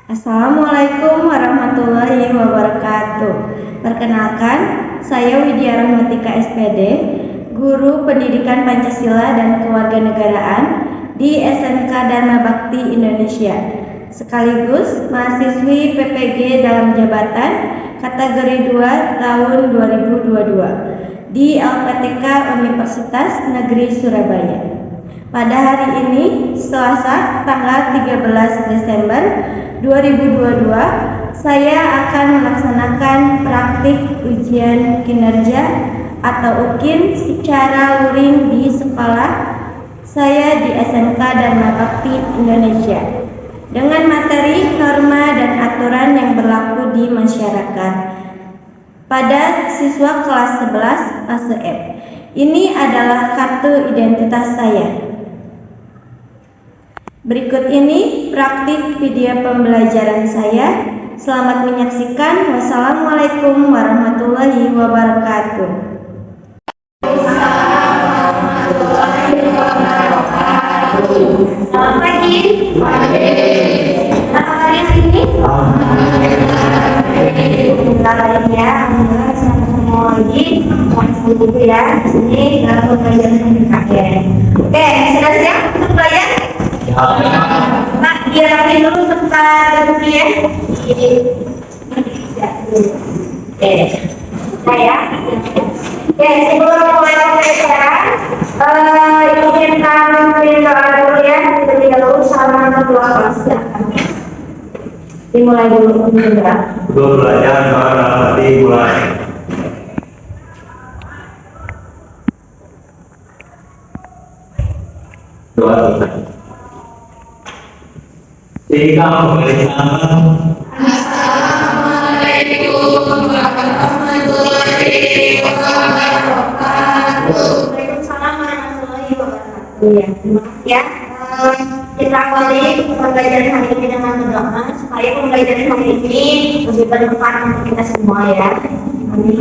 Assalamualaikum warahmatullahi wabarakatuh. Perkenalkan, saya Widya Rahmatika SPD, Guru Pendidikan Pancasila dan Kewarganegaraan di SMK Dharma Bakti Indonesia, sekaligus mahasiswi PPG dalam jabatan kategori 2 tahun 2022 di LPTK Universitas Negeri Surabaya. Pada hari ini, Selasa, tanggal 13 Desember 2022, saya akan melaksanakan praktik ujian kinerja atau UKIN secara luring di sekolah saya di SMK Dharma Bakti Indonesia dengan materi, norma, dan aturan yang berlaku di masyarakat pada siswa kelas 11 fase F. Ini adalah kartu identitas saya. Berikut ini praktik video pembelajaran saya. Selamat menyaksikan. Wassalamualaikum warahmatullahi wabarakatuh. Selamat pagi. Nama kalian ini? Lainnya, alhamdulillah bisa ketemu lagi. Langsung dulu ya. Ini dalam pembelajaran yang terakhir. Oke, sudah siap untuk belajar? Nah, dirapiin dulu tempat duduknya ya. Oke, saya. Oke, sebelum mulai pembelajaran, izinkan berdoa dulu ya. Terlebih dahulu sama ketua kelas. Dimulai dulu berdoa. Untuk belajar berarti mulai. Doa kita. Assalamualaikum warahmatullahi wabarakatuh. Waalaikumsalam warahmatullahi wabarakatuh. Iya, terima kasih ya. Kita awali pembelajaran hari ini dengan berdoa supaya pembelajaran hari ini lebih bermanfaat untuk kita semua ya. Amin.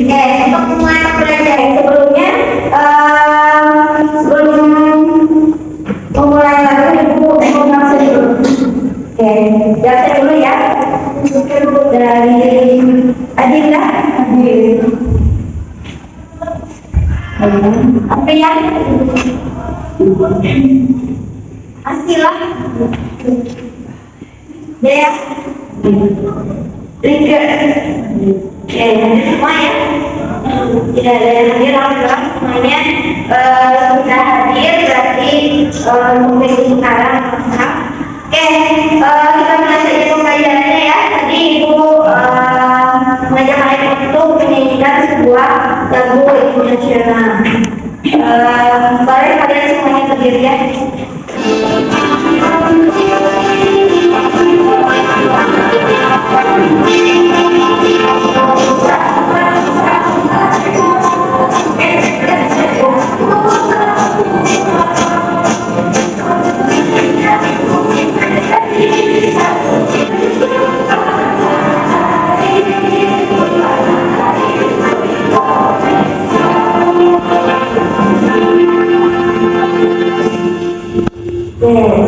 Oke, untuk mulai pembelajaran sebelum memulai lagi ibu mengaksir dulu. Oke, jelasin dulu ya. Dari Adinda. Apa ya? Asila. Dea. Rika. Oke, semua ya. Tidak ada yang hadir, alhamdulillah semuanya sudah hadir, berarti mungkin sekarang lengkap. Oke, kita mulai saja pembelajarannya ya. Tadi Ibu mengajak kalian untuk menyanyikan sebuah lagu internasional. Boleh kalian semuanya berdiri ya.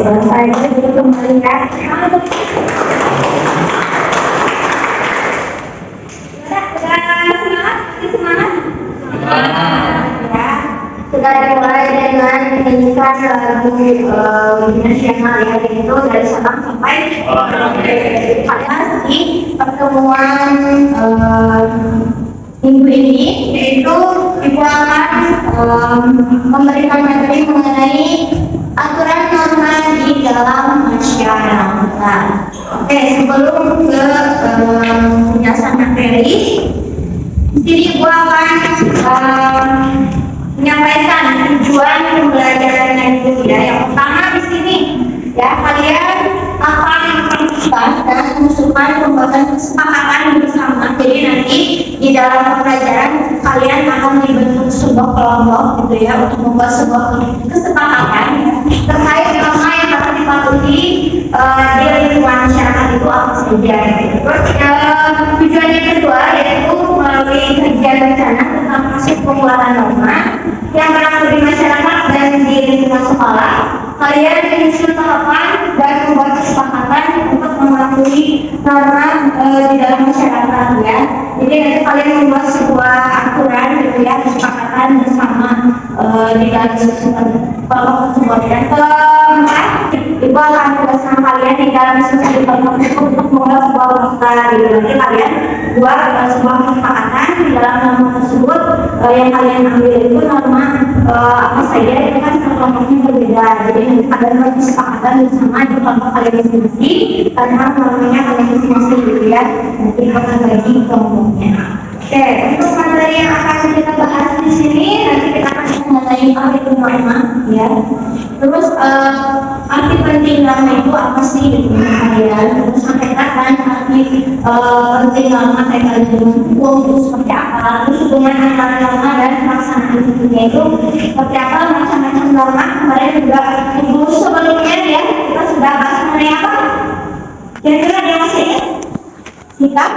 Selesai kita kembali ya. Sudah dimulai dengan menyanyikan lagu nasional ya, yaitu dari Sabang sampai pada di pertemuan minggu ini, yaitu Ibu akan memberikan materi mengenai aturan norma di dalam masyarakat. Oke, sebelum ke penjelasan materi, di sini Ibu akan menyampaikan tujuan pembelajarannya itu ya. Yang pertama di sini ya, kalian akan melakukan dan mengusulkan pembuatan kesepakatan bersama. Jadi nanti di dalam pembelajaran kalian akan dibentuk sebuah kelompok gitu ya, untuk membuat sebuah kesepakatan terkait norma yang harus dipatuhi di lingkungan masyarakat itu apa saja. Terus tujuan yang kedua yaitu melalui kajian rencana tentang proses pembuatan norma yang berlaku di masyarakat dan di lingkungan sekolah, kalian menyusun tahapan dan membuat kalian membuat sebuah aturan gitu ya, kesepakatan bersama di dalam kelompok tersebut. Dan keempat, ibu akan tugaskan kalian di dalam diskusi di kelompok tersebut untuk membuat sebuah fakta gitu. Nanti kalian buat sebuah kesepakatan di dalam norma tersebut. Yang kalian ambil itu norma apa saja, itu kan kelompoknya berbeda. Jadi nanti kalian buat kesepakatan bersama di kelompok kalian masing-masing karena normanya kalian masing-masing gitu ya. Nanti akan bagi kelompoknya. Oke, untuk materi yang akan kita bahas di sini nanti kita akan mengenai arti norma ya. Terus arti penting norma itu apa sih gitu kalian? Terus sampai kapan arti penting norma kayak kalian hukum itu seperti apa? Terus hubungan antara norma dan pelaksanaan hukumnya itu seperti apa? Macam-macam norma kemarin juga ibu sebelumnya ya kita sudah bahas mengenai apa? Kira-kira ada yang masih ingat? Sikap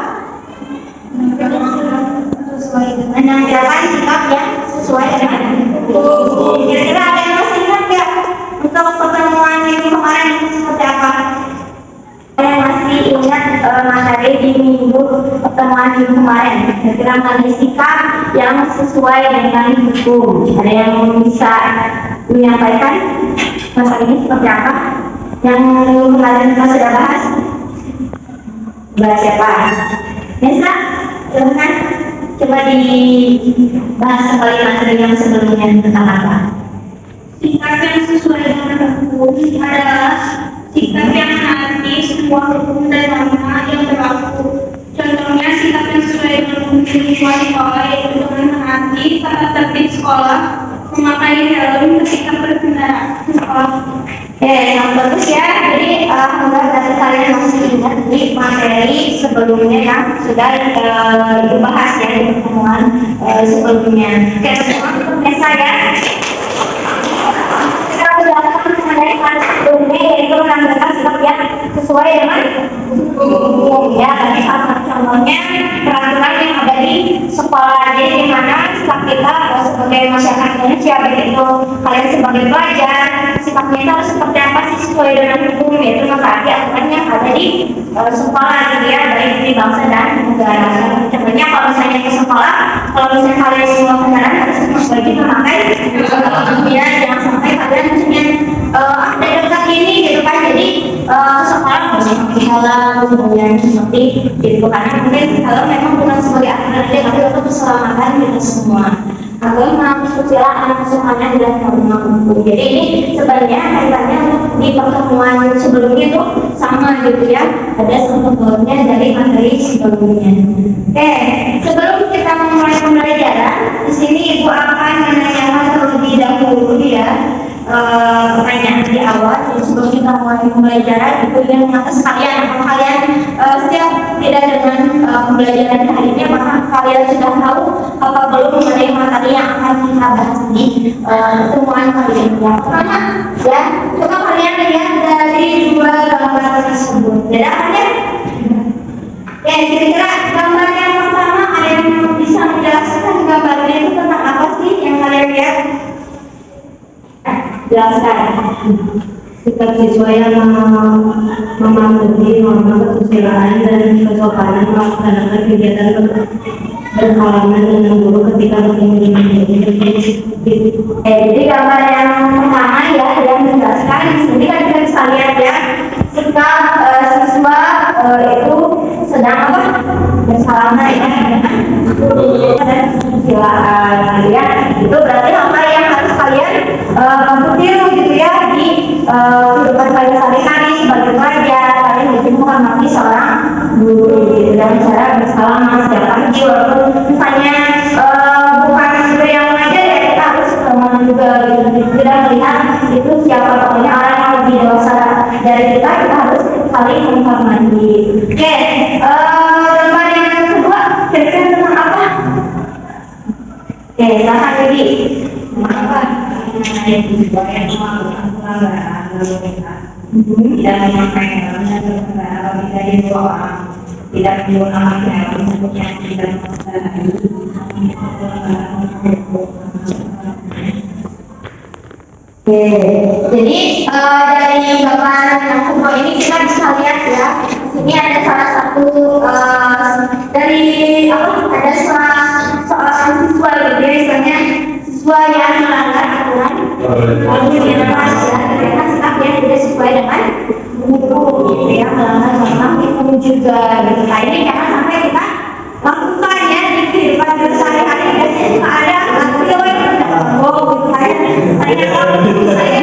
sesuai dengan yang dilakukan, sikap yang sesuai dengan hukum. Kira-kira ada yang masih ingat ya untuk pertemuan minggu kemarin itu seperti apa? Ada yang masih ingat materi di minggu pertemuan minggu kemarin? Kira-kira mengenai sikap yang sesuai dengan hukum. Ada yang bisa menyampaikan materi ini seperti apa? Yang kemarin kita sudah bahas? Bahas siapa? Bisa? Silahkan coba dibahas kembali materi yang sebelumnya tentang apa? Sikap yang sesuai dengan hukum adalah sikap yang menaati semua hukum dan norma yang berlaku. Contohnya, sikap yang sesuai dengan hukum di sekolah yaitu dengan menaati tata tertib sekolah, memakai helm ketika berkendara ke sekolah. Yang bagus ya. Jadi alhamdulillah dari kalian masih ingat di materi sebelumnya yang sudah dibahas ya di pertemuan sebelumnya. Oke, teman-teman biasa ya. Kita sudah mengenai hal sebelumnya yaitu menandakan sikap yang sesuai dengan hukum ya. Salah contohnya peraturan yang ada di sekolah. Jadi di mana sikap kita sebagai masyarakat Indonesia, begitu kalian sebagai pelajar, sikapnya itu harus seperti apa sih sesuai dengan hukum, yaitu mentaati aturan yang ada di sekolah gitu ya, baik di bangsa dan negara. Contohnya kalau misalnya ke sekolah, kalau misalnya kalian semua kendaraan harus wajib memakai ya, jangan sampai kalian misalnya ada dekat ini gitu kan, jadi sekolah harus pakai helm kemudian seperti itu, karena mungkin kalau memang bukan sebagai aturan dia, tapi untuk keselamatan kita semua. Agama, kesusilaan, semuanya adalah norma hukum. Jadi ini sebenarnya kaitannya di pertemuan sebelumnya itu sama gitu ya. Ada sumber-sumbernya dari materi sebelumnya. Oke, sebelum kita memulai pembelajaran, di sini ibu akan menanyakan terlebih dahulu ya pertanyaan di awal. Jadi sebelum kita mulai pembelajaran, ibu ingin mengatas kalian, apakah kalian siap tidak dengan pembelajaran hari ini? Apakah kalian sudah tahu apa belum mengenai materi yang akan kita bahas di pertemuan kali ini? Yang pertama, ya, coba kalian lihat dari dua gambar tersebut. Beda kan ya? Ya, kira-kira gambar yang pertama ada yang bisa menjelaskan gambarnya itu tentang apa sih yang kalian lihat? Jelaskan. Sikap siswa yang mematuhi norma kesusilaan dan kesopanan melaksanakan kegiatan berhalangan dengan guru ketika bertemu dengan guru. Jadi gambar yang pertama ya yang menjelaskan di sini kan kita bisa lihat ya, sikap siswa itu sedang apa? Bersalaman ya dan kesusilaan ya. Itu berarti apa yang harus kalian tiru gitu ya di kehidupan kalian sehari-hari sebagai pelajar. Kalian mungkin menghormati seorang guru gitu dan cara bersalaman setiap pagi, walaupun misalnya bukan guru yang mengajar ya, kita harus hormati juga gitu. Kita melihat itu siapa pokoknya orang yang lebih dewasa dari kita harus saling menghormati. Oke, gambar yang kedua kira-kira tentang apa? Oke, silahkan jadi apa? Tidak memakai helm dan berkendara bisa dibawa, tidak menggunakan helm yang tidak mengendarai. Oke, jadi dari gambar yang kedua ini kita bisa lihat ya, ini ada salah satu dari apa? Ada siswa yang melanggar aturan lalu diawasi mereka sikap yang tidak sesuai dengan guru gitu ya, melanggar norma itu juga gitu. Nah, ini jangan sampai kita lakukan ya di kehidupan sehari-hari. Biasanya suka ada video yang gitu saya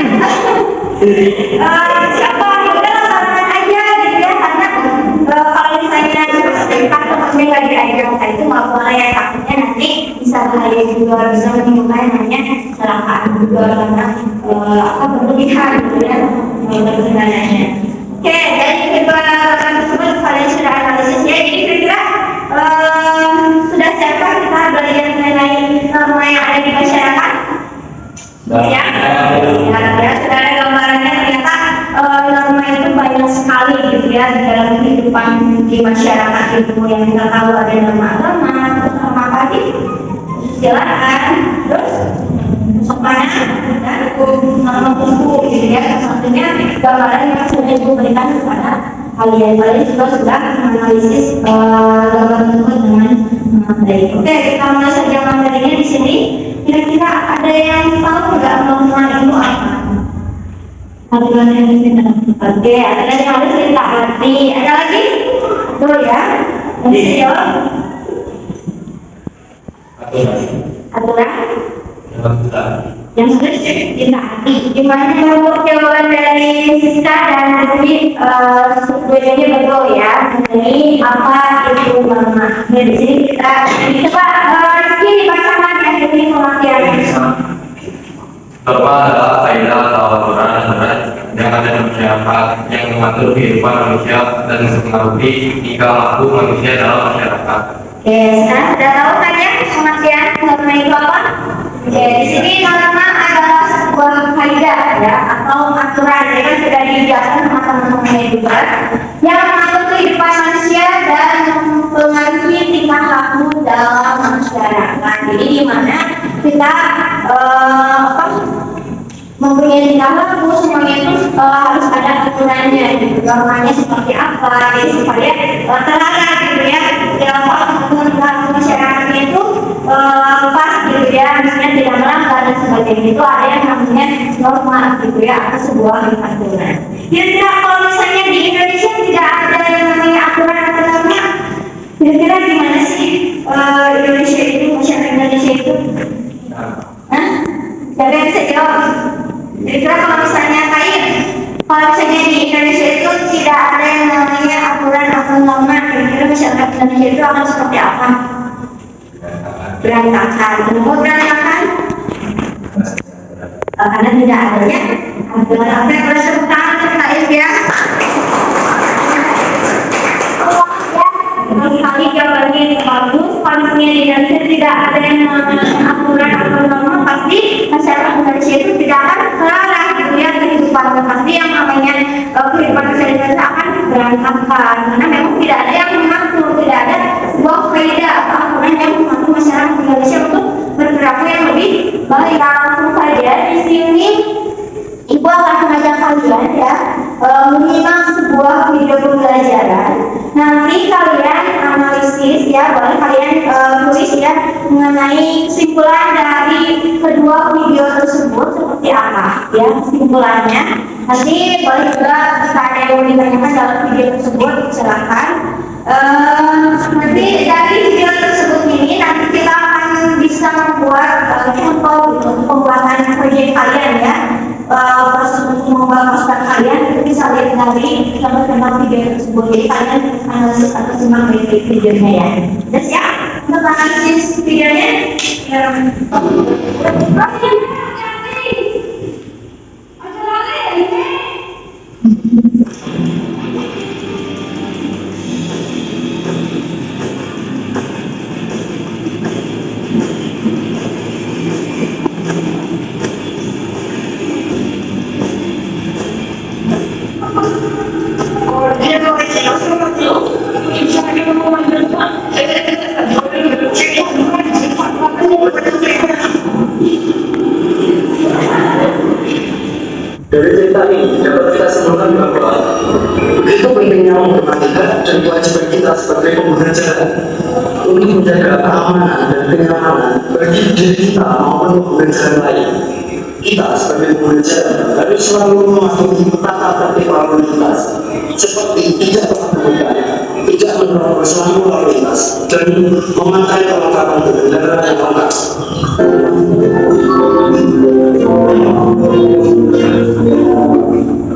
siapa udah lakukan aja gitu ya, karena kalau misalnya kita lagi diajarkan itu nggak boleh ya, takutnya nanti bisa bahaya juga, bisa menimbulkan namanya kecelakaan juga karena berlebihan gitu ya perjalanannya. Oke, dari kedua tersebut kalian sudah analisis ya, jadi kira-kira sudah siapkah kita belajar mengenai norma yang ada di masyarakat? Ya, sudah ada gambarannya, ternyata norma itu banyak sekali gitu ya di dalam kehidupan di masyarakat itu. Yang kita tahu ada norma agama, norma tadi, silakan, terus sopan dan norma hukum gitu ya. Satunya gambaran yang sudah ibu berikan kepada kalian juga sudah menganalisis gambar tersebut dengan baik. Oke, kita mulai saja materinya di sini. Kira-kira ada yang tahu nggak norma itu apa? Aturan yang disini. Oke, aturan yang harus ditaati. Ada lagi? Tuh ya. Masih ya. Aturan yang harus ditaati. Gimana kalau jawaban dari Siska dan Putri sebenarnya betul ya. Ini apa itu norma? Nah, di sini kita coba ini pasangan yang ini pengertian. Norma adalah kaidah atau aturan yang ada di masyarakat yang mengatur kehidupan manusia dan mempengaruhi tingkah laku manusia dalam masyarakat. Oke, sekarang sudah tahu kan ya pengertian norma itu apa? Oke, di sini norma adalah sebuah kaidah ya atau aturan yang sudah dijelaskan sama teman-temannya juga yang mengatur kehidupan manusia dan mempengaruhi tingkah laku dalam masyarakat. Jadi di mana kita mempunyai tingkah laku semuanya itu harus ada aturannya gitu. Normanya seperti apa, jadi supaya terarah gitu ya dalam tingkah laku masyarakatnya itu pas gitu ya, misalnya tidak melanggar dan sebagainya. Itu ada yang namanya norma gitu ya, atau sebuah aturan. Kira-kira kalau misalnya di Indonesia tidak ada yang namanya aturan atau norma, kira-kira gimana sih Indonesia itu, masyarakat Indonesia itu? Hah? Siapa yang bisa jawab? Kira-kira kalau misalnya kalau misalnya di Indonesia itu tidak ada yang namanya aturan atau norma, kira-kira masyarakat Indonesia itu akan seperti apa? Berantakan. Kenapa berantakan? Karena tidak adanya aturan. Apa yang boleh tepuk tangan untuk Taif ya? Kali jawabannya itu bagus. Kalau misalnya di Indonesia tidak ada yang namanya aturan atau norma, pasti masyarakat Indonesia itu tidak akan terarah gitu ya kehidupannya. Pasti yang namanya kehidupan masyarakat akan berantakan karena memang tidak ada yang mengatur, tidak ada sebuah kaidah atau aturan yang mengatur masyarakat Indonesia untuk berperilaku yang lebih baik. Langsung saja di sini Ibu akan mengajak kalian ya menyimak sebuah video pembelajaran. Nanti kalian analisis ya, boleh kalian tulis ya mengenai kesimpulan dari kedua video tersebut seperti apa ya kesimpulannya. Nanti boleh juga jika ada yang ditanyakan dalam video tersebut silakan. Nanti dari video tersebut ini nanti kita akan bisa membuat contoh untuk pembuatan proyek kalian ya. Proses untuk membuat poster kalian itu bisa lihat dari gambar-gambar video tersebut. Jadi kalian analisis atau simak videonya ya. Udah siap untuk analisis videonya? Dari cerita ini dapat kita simpulkan bahwa begitu pentingnya memperhatikan dan kewajiban kita sebagai pengguna jalan untuk menjaga keamanan dan kenyamanan bagi diri kita maupun pengguna lain. Kita sebagai pengguna harus selalu mematuhi tata tertib lalu lintas, seperti tidak terbuka, tidak menerobos lampu lalu lintas, dan memakai perlengkapan berkendara yang lengkap.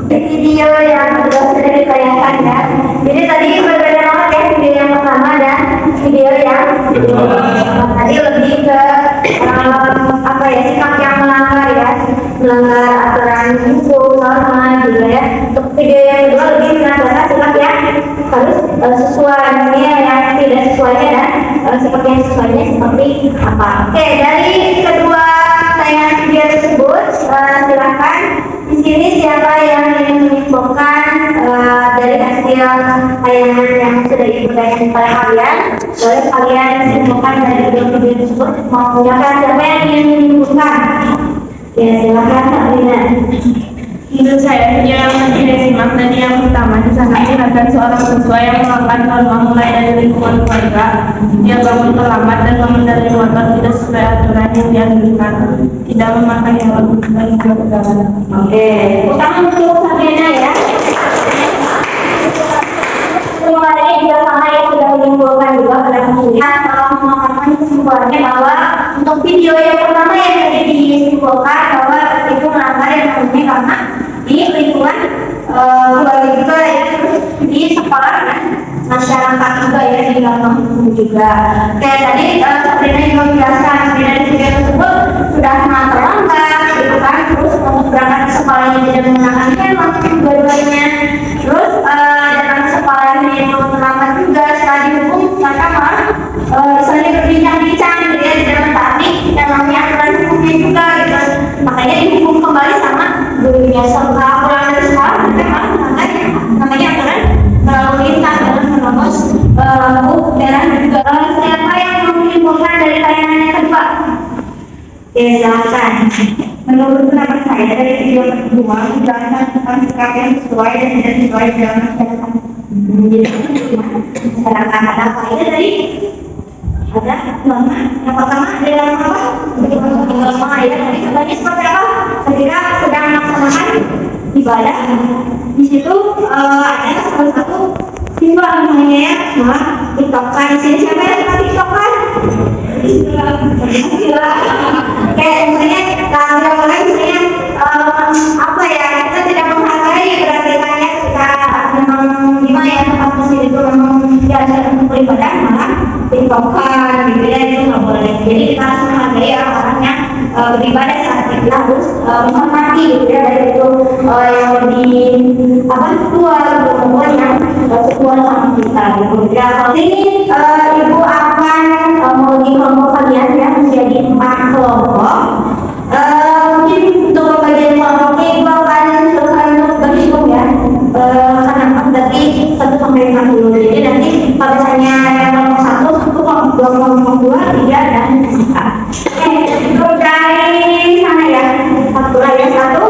Video yang sudah ditayangkan ya. Jadi tadi berbeda banget ya video yang pertama dan video yang kedua. Tadi lebih ke apa ya, sikap yang melanggar ya, melanggar aturan hukum norma gitu ya. Untuk video yang kedua lebih melanggar sikap yang harus sesuai, yang tidak sesuainya dan seperti yang sesuainya seperti apa. Oke, dari kedua tayangan video tersebut silakan di sini siapa yang ingin menyimpulkan dari hasil tayangan yang sudah diberikan kepada kalian. Boleh kalian simpulkan dari video tersebut. Mau silakan, siapa yang ingin menyimpulkan? Ya silakan Kak Lina. Menurut saya, video yang tidak simak tadi yang pertama disandarkan seorang siswa yang melanggar norma mulai dari lingkungan keluarga. Dia bangun terlambat dan mengendarai motor tidak sesuai aturan yang dianjurkan, tidak memakai helm dan juga pegangan. Oke, utama untuk Sabrina ya. Terima kasih juga sama yang sudah menyimpulkan juga pada kemudian kalau mengatakan kesimpulannya bahwa untuk video yang pertama yang tadi disimpulkan bahwa itu melanggar yang namanya karena di lingkungan keluarga juga ya, terus di sekolah dan masyarakat juga ya, di kampung juga. Kayak tadi Sabrina juga menjelaskan dari video tersebut sudah sangat terlambat gitu kan, terus untuk berangkat ke sekolahnya tidak menggunakan helm dua-duanya, terus datang ke sekolahnya yang terlambat juga. Setelah dihukum mereka malah misalnya berbincang-bincang gitu ya, tidak mentaati yang namanya aturan hukumnya juga gitu, makanya dihukum kembali sama gurunya. Setelah pulang dari sekolah mereka malah melanggar namanya aturan lalu lintas dengan menerobos lampu merah juga. Siapa yang mau menyimpulkan dari tayangan yang kedua? Ya silakan. Menurut pendapat saya, dari video kedua menjelaskan tentang sikap yang sesuai dan tidak sesuai dalam masyarakat. Masyarakat ada apa ya tadi? Ada norma. Yang pertama adalah apa? Norma ya. Tadi contohnya seperti apa? Ketika sedang melaksanakan ibadah, di situ ada salah satu siswa namanya ya, tiktokan. Di sini siapa yang suka tiktokan? Kayak misalnya kalau mulai misalnya apa ya, kita tidak menghargai perhatiannya ketika memang gimana ya, tempat masjid itu memang diajar untuk beribadah malah tiktokan gitu ya, itu nggak boleh. Jadi kita harus menghargai orang-orang yang beribadah saat itu, harus menghormati gitu ya, dari itu yang lebih apa tua umur yang setua sama kita gitu ya. Ini ibu akan membagi kelompok kalian ya menjadi 4 kelompok. Mungkin untuk pembagian kelompoknya ibu akan selesai untuk berhitung ya, karena berarti 1 sampai 40. Jadi nanti kalau misalnya kelompok 1, kelompok 2, kelompok 2, 3 dan 4. Oke, untuk dari sana ya, satu lagi 1,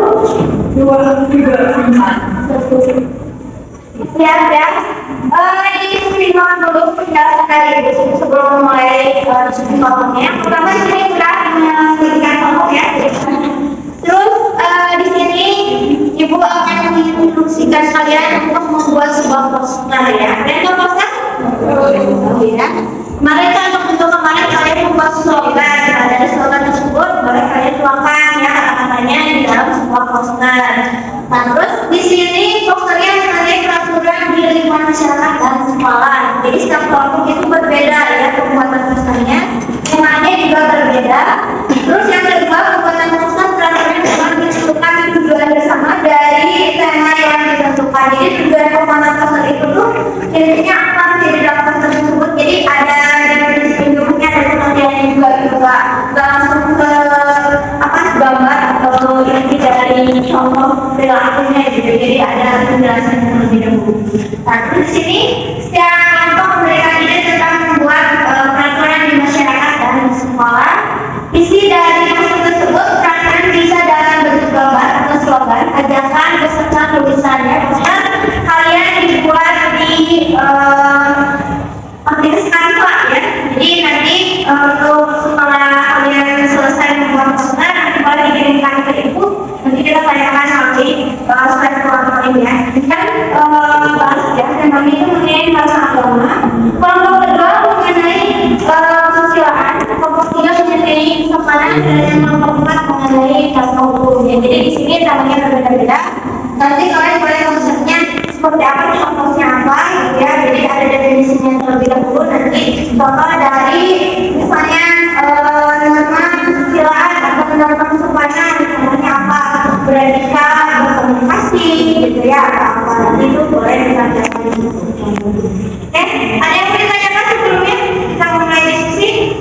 2, 3, 4. Siap ya. Ini simak dulu penjelasan dari ibu sebelum mulai diskusi kelompoknya. Yang pertama di sini sudah memberikan kelompok ya. Terus di sini ibu akan menginstruksikan kalian untuk membuat sebuah poster ya. Kalian tahu poster? Ya. Mereka untuk bentuk kemarin kalian membuat slogan. Nah, dari slogan tersebut boleh kalian tuangkan ya kata-katanya di dalam sebuah poster. Nah, terus di sini posternya mengenai peraturan di lingkungan masyarakat dan sekolah. Jadi setiap kelompok itu berbeda ya pembuatan posternya, temanya juga berbeda. Terus yang kedua, pembuatan poster peraturan memang ditentukan tujuan bersama dari tema yang ditentukan. Jadi tujuan pembuatan poster itu tuh intinya apa sih di dalam poster tersebut? Jadi ada definisi induknya dan pengertiannya juga gitu, nggak langsung ke apa gambar atau inti dari contoh perilakunya gitu. Jadi ada penjelasan yang lebih dahulu. Nah, di sini setiap kelompok memberikan ide tentang membuat peraturan di masyarakat dan di sekolah. Isi dari poster tersebut peraturan bisa dalam bentuk gambar atau slogan, ajakan beserta tulisannya. Poster kalian dibuat di aplikasi Canva ya. Jadi kita tanyakan nanti slide kelompok ini ya. Kan bahas ya, tema itu mengenai bahasa agama. Kelompok kedua mengenai kesusilaan, kelompok tiga mengenai kesopanan, dan kelompok empat mengenai bahasa hukum. Ya, jadi di sini namanya berbeda-beda. Nanti kalian boleh konsepnya seperti apa, contohnya apa, gitu ya. Jadi ada definisinya terlebih dahulu. Nanti contoh dari misalnya norma kesusilaan atau norma kesopanan, contohnya apa, beretika, berkomunikasi, gitu ya. Apa nanti itu boleh ditanyakan. Oke, ada yang mau ditanyakan sebelumnya kita mulai diskusi?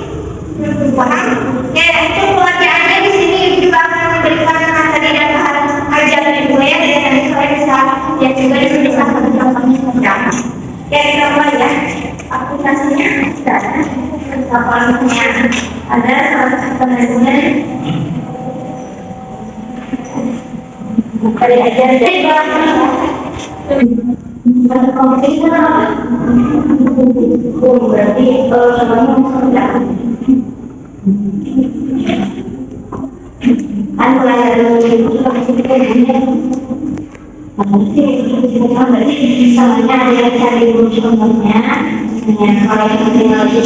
Paham? Ya, itu pengertiannya di sini juga akan memberikan materi dan bahan ajaran juga ya. Jadi nanti saya bisa ya juga diberikan contohnya seperti apa. Ya, kita mulai ya. Aplikasinya sudah ada. Aplikasinya ada salah satu penelitian. Dari ajaran jadi berarti sebenarnya tidak kan mulai dari itu kita punya misalnya ada yang cari contohnya kalau yang tinggal di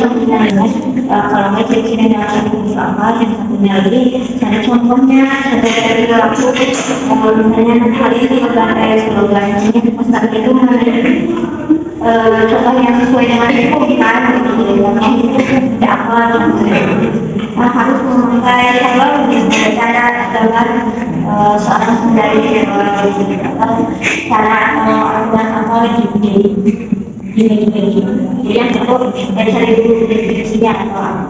kalau nggak cek dengan apa yang satunya lagi cari contohnya dari laku misalnya hari ini berbagai slogannya pesan itu contoh yang sesuai dengan itu kan tidak apa harus memakai helm cara adalah seorang dari cara apa gini jadi yang perlu dari cari dulu definisinya atau apa.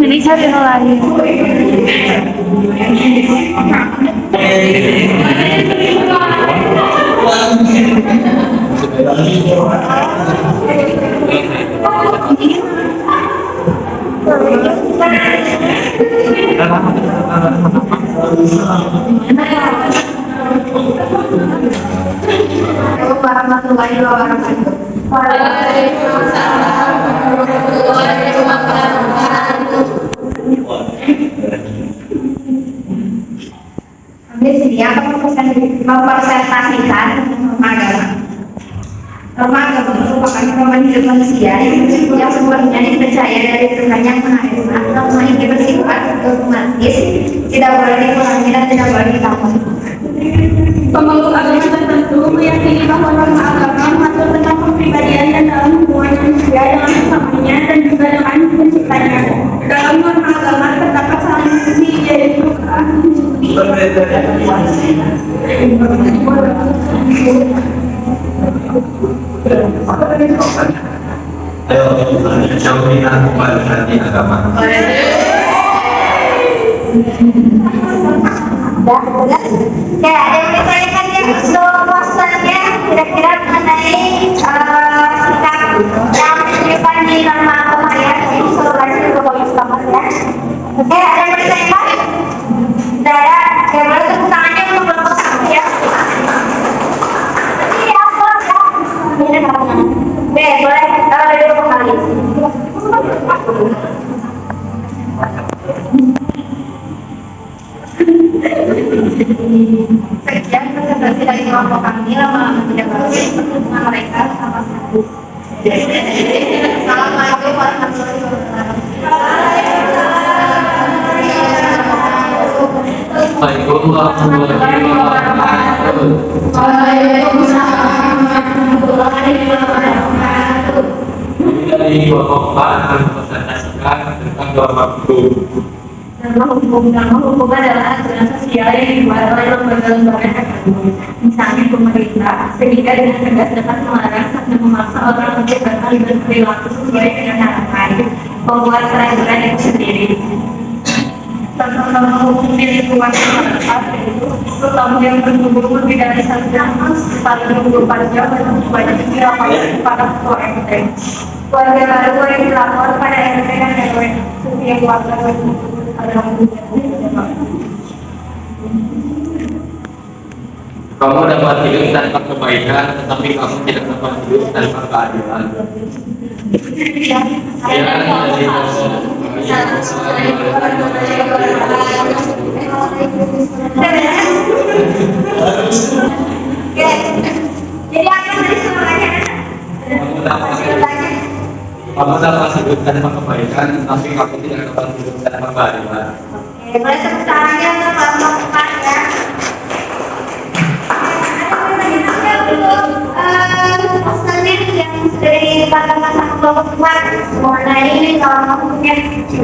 Ini cari lagi. Assalamualaikum warahmatullahi wabarakatuh. Waalaikumsalam warahmatullahi wabarakatuh. Di sini aku mempresentasikan norma agama. Norma agama merupakan kehidupan hidup manusia yang sepenuhnya dipercaya dari Tuhan yang Maha Esa, norma ini bersifat otomatis, tidak boleh dikurangi dan tidak boleh ditambah. Pemeluk agama tertentu meyakini bahwa norma agama mengatur tentang kepribadian dan dalam hubungan manusia dengan sesamanya dan juga dengan penciptanya. Dalam norma agama terdapat saling mengisi, yaitu Ayo, jauhi kembali hati agama. Ya, ada yang ditanyakan yang untuk posternya kira-kira mengenai sikap yang diberikan di norma agama ya, ini solusi untuk bagus banget ya. Oke, ada yang ditanyakan? Tidak ada, ya boleh tepuk tangannya untuk kelompok satu ya. Ini apa ya? Ini apa? Oke, boleh dulu kembali. Sekian presentasi dari kelompok kami, lama-lama tidak bagus pertemuan mereka sama sekali. Assalamualaikum warahmatullahi wabarakatuh. Assalamualaikum warahmatullahi wabarakatuh. Waalaikumsalam warahmatullahi wabarakatuh. Dari kelompok akan mempresentasikan tentang norma hukum. Nama hukum adalah aturan sosial yang dibuat oleh lembaga-lembaga tertentu, misalnya pemerintah, sehingga dengan tegas dapat melarang serta memaksa orang untuk berkali berperilaku sesuai dengan harapan pembuat peraturan itu sendiri. Contoh norma hukum di lingkungan masyarakat yaitu terutama yang berhubung lebih dari 1 tahun sekali 24 jam dan wajib dilaporkan kepada ketua RT. Warga baru boleh dilapor pada RT dan RW setiap warga Kamu dapat hidup tanpa kebaikan, tetapi kamu tidak dapat hidup tanpa keadilan. Jadi apa tadi semuanya? Kamu dapat hidup tanpa kebaikan, tetapi kamu tidak dapat hidup tanpa keadilan. Oke, boleh tepuk tangannya untuk kelompok depan ya. Posternya yang sudah dikatakan sama kelompok depan mengenai norma hukumnya.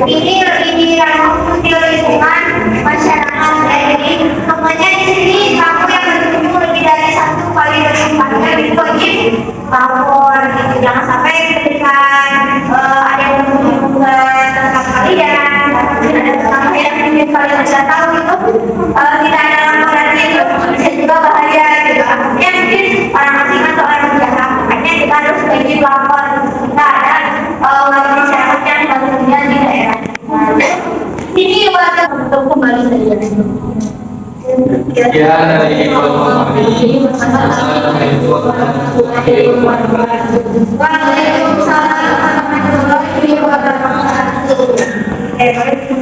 Ini lebih norma hukum di lingkungan masyarakat ya. Jadi namanya di sini kamu yang berhubung lebih dari 1 kali 24 jam itu wajib lapor gitu. Jangan sampai ketika ada yang menghubungkan tentang kalian, ada tetangga yang ingin kalian tidak tahu itu tidak ada laporan itu bisa juga bahaya gitu. Artinya mungkin orang asing atau orang jahat, makanya kita harus wajib lapor jika ada warga masyarakat yang baru tinggal di daerah. Ini warga untuk kembali saja. Ya, dari kelompok kami. Waalaikumsalam warahmatullahi wabarakatuh.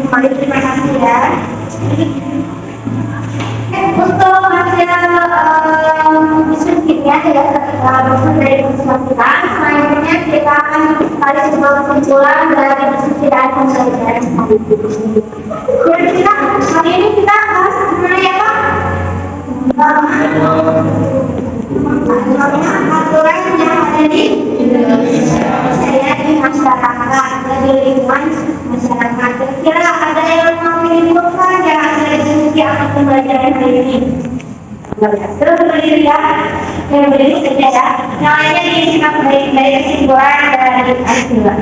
Baik, terima kasih ya. Untuk hasil diskusinya ya dari diskusi kita, selanjutnya kita akan tarik sebuah kesimpulan dari diskusi dan pembelajaran tadi. Jadi kita hari ini kita bahas mengenai apa? Aturan yang ada di saya di masyarakat, di lingkungan masyarakat. Kira ada yang mau menginfokan ya dari diskusi akan pembelajaran hari ini? Terus berdiri ya, yang berdiri saja ya. Yang lainnya diisikan dari kesimpulan dari Arsila.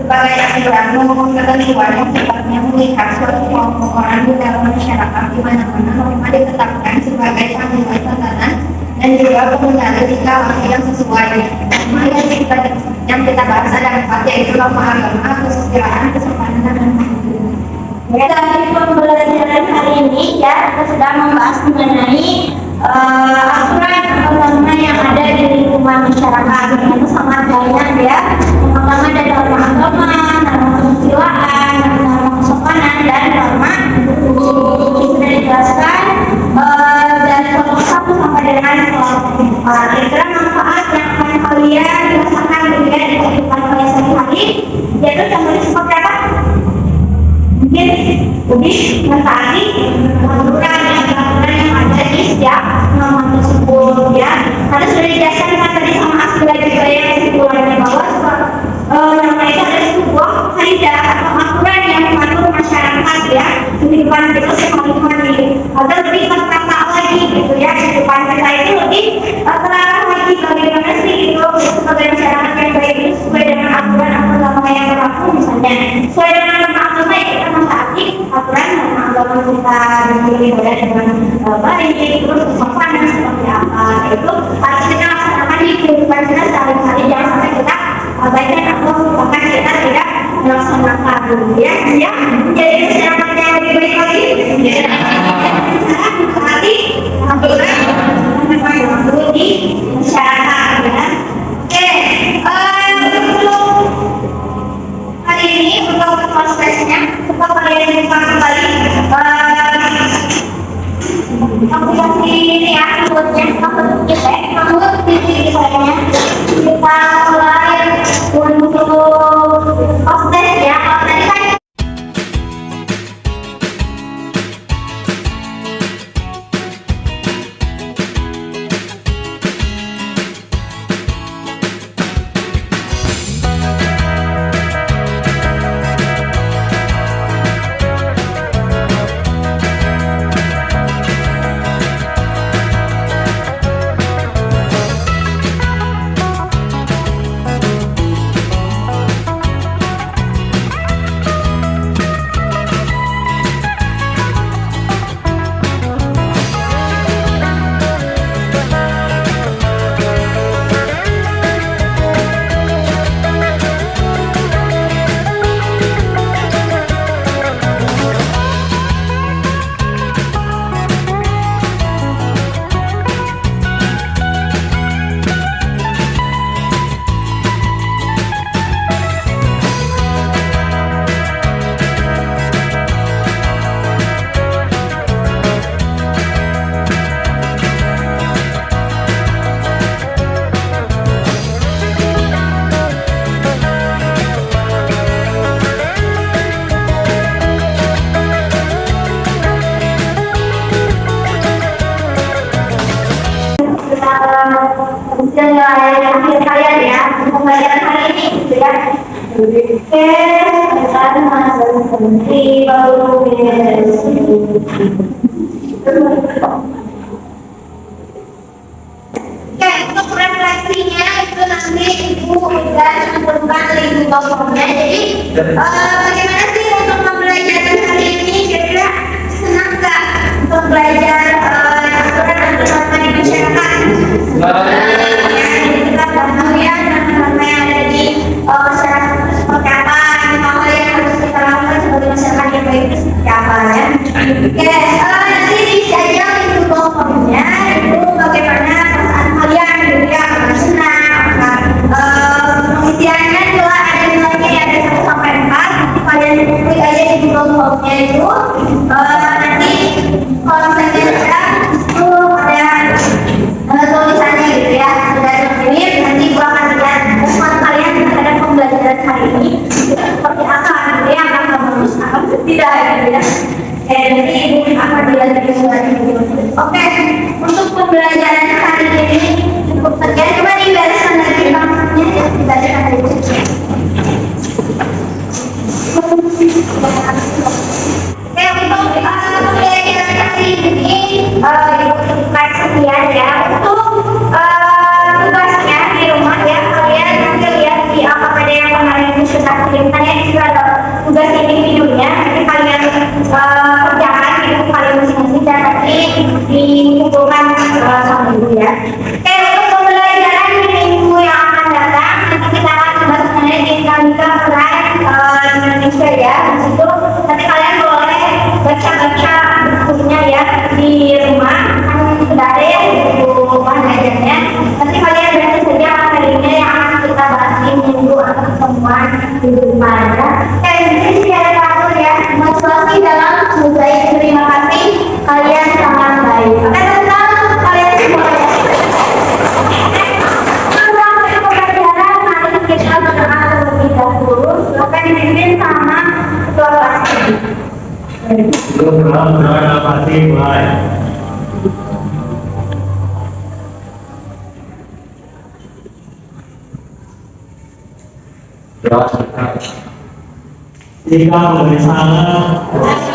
Sebagai aturan umum ketentuan yang sifatnya mengikat suatu kelompok orang di dalam masyarakat di mana-mana norma ditetapkan sebagai panduan tatanan dan juga penggunaan etika yang sesuai. Norma yang kita bahas ada 4 yaitu norma agama, kesusilaan, kesopanan dan kemudian. Dari pembelajaran hari ini ya kita sudah membahas mengenai aturan atau norma yang ada di lingkungan masyarakat. Itu sangat banyak ya. Yang pertama ada norma agama, norma kesusilaan, norma kesopanan dan norma sudah dijelaskan dari kelompok 1 sampai dengan kelompok 4. Kira-kira manfaat yang akan kalian rasakan sekali, dia tuh contohnya seperti apa? Mungkin lebih mentaati peraturan yang ada di setiap norma tersebut ya. Karena sudah dijelaskan tadi sama Asbila juga yang kesimpulannya bahwa norma itu adalah sebuah kaidah atau aturan yang mengatur masyarakat ya kehidupan kita sehari-hari atau lebih tertata lagi gitu ya, kehidupan kita itu lebih terarah lagi bagaimana sih itu sebagai masyarakat yang baik itu sesuai dengan aturan agama yang berlaku, misalnya sesuai dengan norma agama ya kita mentaati aturan norma agama kita dan beribadah dengan baik, terus kesopanan seperti apa itu harus kita laksanakan di kehidupan kita sehari-hari, jangan sampai kita abaikan atau bahkan kita tidak melaksanakan ya. Jadi masyarakat yang lebih baik lagi ya, mentaati aturan yang perlu di masyarakat ya. Oke, untuk hari ini untuk prosesnya coba kalian buka kembali aplikasi ini ya, buatnya kamu di sini kayaknya kita mulai untuk proses ya. Tadi kan akhir kalian ya, pembelajaran hari ini gitu ya. Oke, sekarang masuk menteri baru Oke, untuk referensinya itu nanti ibu udah cantumkan link Google-nya. Jadi bagaimana sih untuk pembelajaran hari ini? Kira-kira senang nggak untuk belajar aturan-aturan di masyarakat? Kita tahu ya norma yang ada di masyarakat itu seperti apa, hal yang harus kita lakukan sebagai masyarakat yang baik itu seperti apa ya. Oke, nanti diisi aja link Google-nya itu bagaimana perasaan kalian gitu ya, apakah senang, pengisiannya juga ada nilainya ada 1 sampai 4. Nanti kalian klik aja di Google-nya itu nanti kalau misalnya ada itu ada tulisannya gitu ya. dimulai. Jika memenuhi syarat